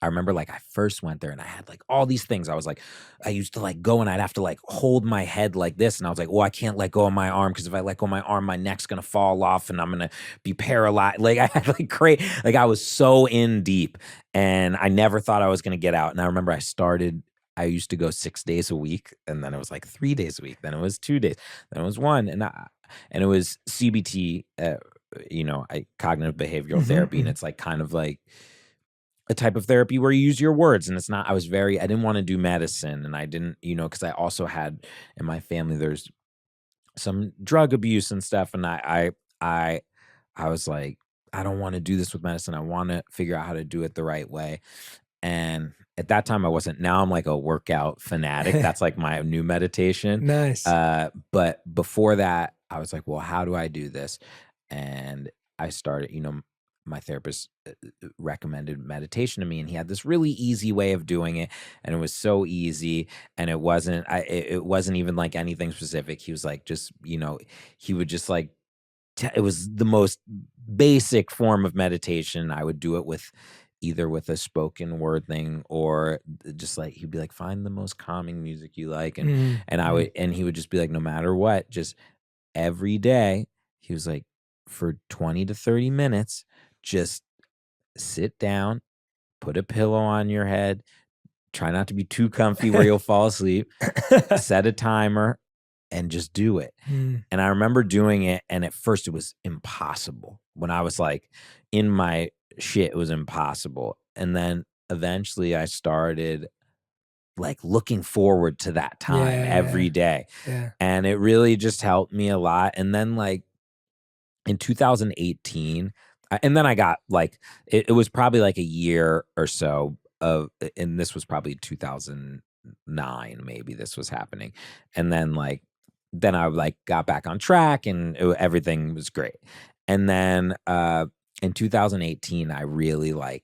I remember like I first went there and I had like all these things. I was like, I used to like go and I'd have to like hold my head like this. And I was like, well, I can't let go of my arm because if I let go of my arm, my neck's going to fall off and I'm going to be paralyzed. Like I had like great, like I was so in deep and I never thought I was going to get out. And I remember I used to go 6 days a week and then it was like 3 days a week. Then it was 2 days. Then it was one. And it was CBT, cognitive behavioral therapy. And it's like kind of like, a type of therapy where you use your words and it's not I didn't want to do medicine and I didn't because I also had in my family there's some drug abuse and stuff and I was like I don't want to do this with medicine. I want to figure out how to do it the right way. And at that time I wasn't. Now I'm like a workout fanatic. That's like my new meditation. Nice. But before that I was like, well, how do I do this? And I started, my therapist recommended meditation to me and he had this really easy way of doing it and it was so easy and it wasn't even like anything specific. He was like just he would just like it was the most basic form of meditation. I would do it with either with a spoken word thing or just like he'd be like find the most calming music you like and he would just be like no matter what, just every day he was like for 20 to 30 minutes just sit down, put a pillow on your head, try not to be too comfy where you'll fall asleep, set a timer, and just do it. And I remember doing it, and at first it was impossible. When I was like in my shit, it was impossible. And then eventually I started like looking forward to that time every day. Yeah. And it really just helped me a lot. And then like in 2018, and then I got like, it was probably like a year or so and this was probably 2009, maybe this was happening. And then I like got back on track and everything was great. And then in 2018, I really like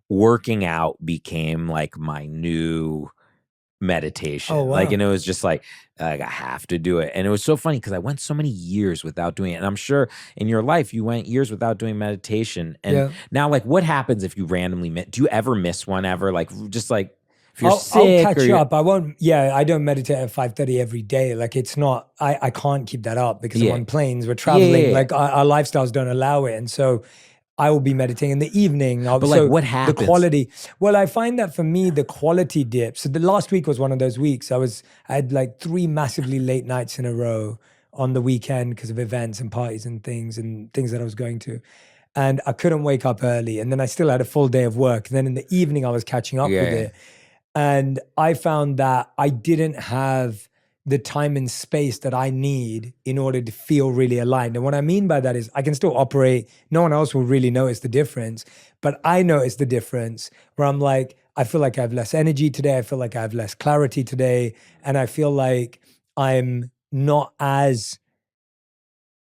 working out became like my new meditation. Oh, wow. Like, and it was just like I have to do it. And it was so funny because I went so many years without doing it. And I'm sure in your life you went years without doing meditation. And now, like, what happens if you randomly do you ever miss one ever? Like, just like if you're sick, I'll catch up. I won't. Yeah, I don't meditate at 5:30 every day. Like it's not. I can't keep that up because I'm on planes. We're traveling. Like our lifestyles don't allow it, and so I will be meditating in the evening. But like, what happens? The quality. Well, I find that for me, the quality dips. So the last week was one of those weeks. I had like 3 massively late nights in a row on the weekend because of events and parties and things that I was going to. And I couldn't wake up early. And then I still had a full day of work. And then in the evening, I was catching up with it. And I found that I didn't have the time and space that I need in order to feel really aligned. And what I mean by that is I can still operate. No one else will really notice the difference, but I notice the difference where I'm like, I feel like I have less energy today. I feel like I have less clarity today. And I feel like I'm not as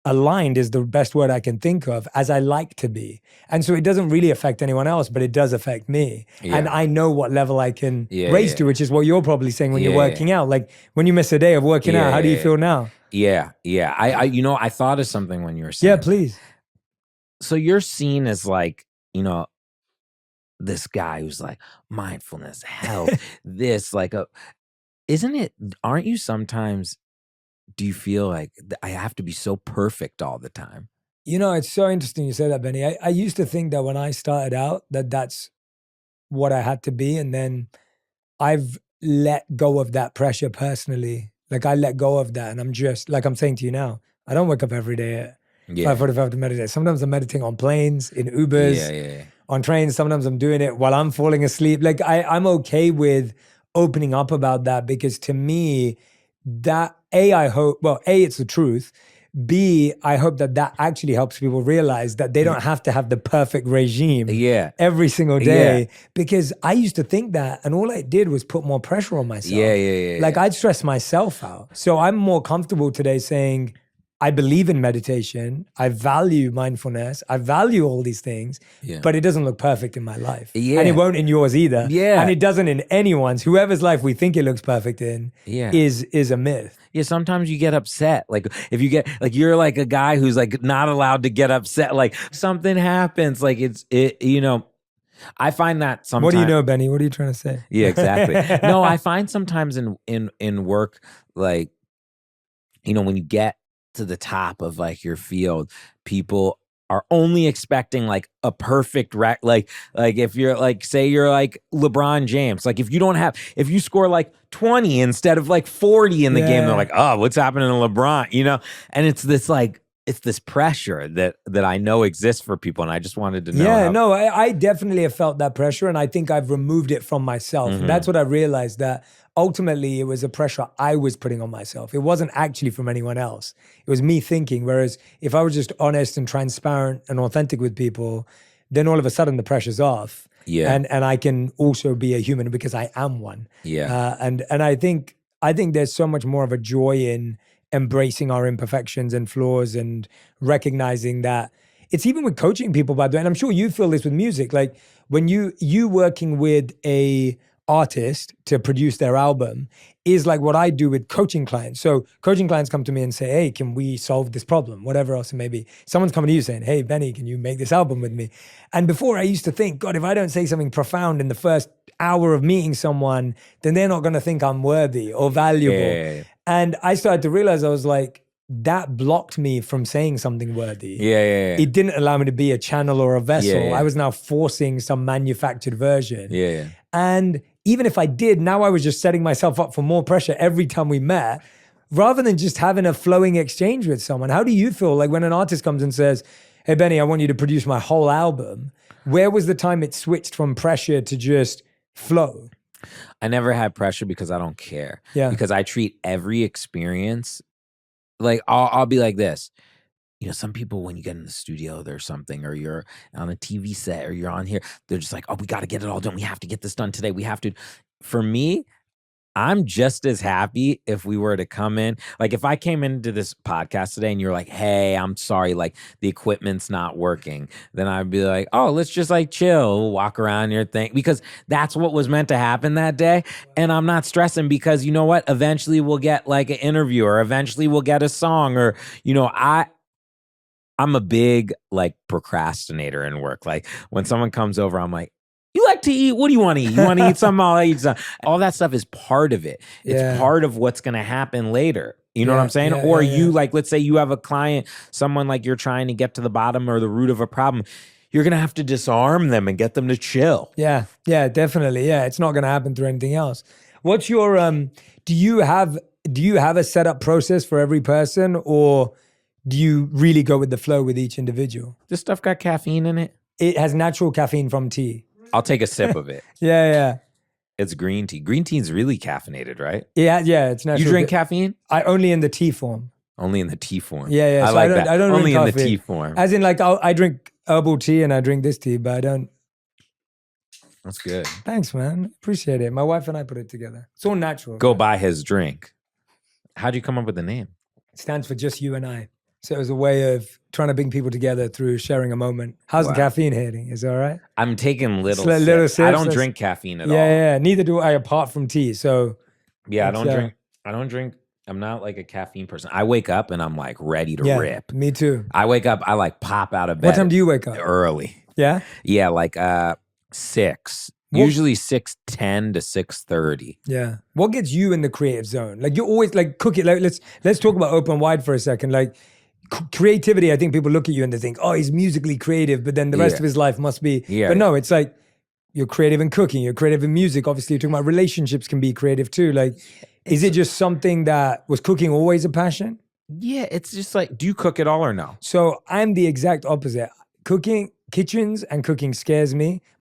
aligned is the best word I can think of as I like to be. And so it doesn't really affect anyone else, but it does affect me. And I know what level I can raise to, which is what you're probably saying when you're working out. Like when you miss a day of working out, how do you feel now? Yeah. I thought of something when you were saying. Yeah, please. So you're seen as like, this guy who's like mindfulness, health, this like aren't you sometimes, do you feel like I have to be so perfect all the time? It's so interesting you say that, Benny. I used to think that when I started out that's what I had to be. And then I've let go of that pressure personally. Like I let go of that. And I'm just, like I'm saying to you now, I don't wake up every day at 5:45 to meditate. Sometimes I'm meditating on planes, in Ubers, on trains. Sometimes I'm doing it while I'm falling asleep. Like I'm okay with opening up about that because to me, that I hope, well, it's the truth. B, I hope that actually helps people realize that they don't have to have the perfect regime every single day. Because I used to think that, and all I did was put more pressure on myself. Like I'd stress myself out. So I'm more comfortable today saying, I believe in meditation. I value mindfulness. I value all these things, but it doesn't look perfect in my life. And it won't in yours either. And it doesn't in anyone's. Whoever's life we think it looks perfect in is a myth. Yeah, sometimes you get upset. Like if you get, like you're like a guy who's like not allowed to get upset. Like something happens. Like I find that sometimes. What do you know, Benny? What are you trying to say? Yeah, exactly. No, I find sometimes in work, like, when you get to the top of like your field, people are only expecting like a perfect like if you're like, say you're like LeBron James, like if you score like 20 instead of like 40 in the game, they're Yeah. like, oh, what's happening to LeBron, and it's this pressure that I know exists for people, and I just wanted to know Yeah, how. no, I definitely have felt that pressure, and I think I've removed it from myself. And that's what I realized, that ultimately it was a pressure I was putting on myself. It wasn't actually from anyone else. It was me thinking. Whereas if I was just honest and transparent and authentic with people, then all of a sudden the pressure's off. Yeah. And I can also be a human because I am one. Yeah. And I think there's so much more of a joy in embracing our imperfections and flaws and recognizing that. It's even with coaching people, by the way, and I'm sure you feel this with music. Like when you working with a artist to produce their album is like what I do with coaching clients. So coaching clients come to me and say, hey, can we solve this problem? Whatever else it may be. Someone's coming to you saying, hey, Benny, can you make this album with me? And before I used to think, God, if I don't say something profound in the first hour of meeting someone, then they're not going to think I'm worthy or valuable. Yeah. And I started to realize, I was like, that blocked me from saying something worthy. Yeah. It didn't allow me to be a channel or a vessel. Yeah. I was now forcing some manufactured version. Yeah. And even if I did, now I was just setting myself up for more pressure every time we met, rather than just having a flowing exchange with someone. How do you feel like when an artist comes and says, hey, Benny, I want you to produce my whole album? Where was the time it switched from pressure to just flow? I never had pressure because I don't care. Yeah. Because I treat every experience like I'll be like this. Some people, when you get in the studio or something, or you're on a TV set or you're on here, they're just like, oh, we got to get it all done. We have to get this done today. We have to. For me, I'm just as happy if we were to come in. Like if I came into this podcast today and you're like, hey, I'm sorry, like the equipment's not working, then I'd be like, oh, let's just like chill, walk around your thing, because that's what was meant to happen that day. And I'm not stressing because you know what? Eventually we'll get like an interview, or eventually we'll get a song, or, I'm a big like procrastinator in work. Like when someone comes over, I'm like, you like to eat? What do you want to eat? You want to eat something? I'll eat something. All that stuff is part of it. It's part of what's going to happen later. You know what I'm saying? Or you like, let's say you have a client, someone like you're trying to get to the bottom or the root of a problem. You're going to have to disarm them and get them to chill. Yeah, definitely. Yeah, it's not going to happen through anything else. What's your, do you have a setup process for every person, or do you really go with the flow with each individual? This stuff got caffeine in it? It has natural caffeine from tea. I'll take a sip of it. Yeah. It's green tea. Green tea is really caffeinated, right? Yeah, it's natural. You drink caffeine? I only in the tea form. Only in the tea form. Yeah. I So like that. I don't only drink in coffee. the tea form. As in, like, I drink herbal tea and I drink this tea, but I don't. That's good. Thanks, man. Appreciate it. My wife and I put it together. It's all natural. Go buy his drink. How'd you come up with the name? It stands for just you and I. So it was a way of trying to bring people together through sharing a moment. How's the caffeine hitting? Is it all right? I'm taking little sips. I don't drink caffeine at all. Yeah. Neither do I, apart from tea. So yeah, I don't drink. I'm not like a caffeine person. I wake up and I'm like ready to rip. Me too. I wake up, I like pop out of bed. What time do you wake up? Early. Yeah? Yeah, like 6. Usually 6:10 to 6:30. Yeah. What gets you in the creative zone? Like you're always like cooking. Like let's talk about Open Wide for a second. Like creativity, I think people look at you and they think, oh, he's musically creative, but then the rest of his life must be. Yeah. But no, it's like you're creative in cooking, you're creative in music. Obviously, you're talking about relationships can be creative too. Like, is it just something that was cooking always a passion? Yeah, it's just like, do you cook at all or no? So I'm the exact opposite. Kitchens and cooking scares me.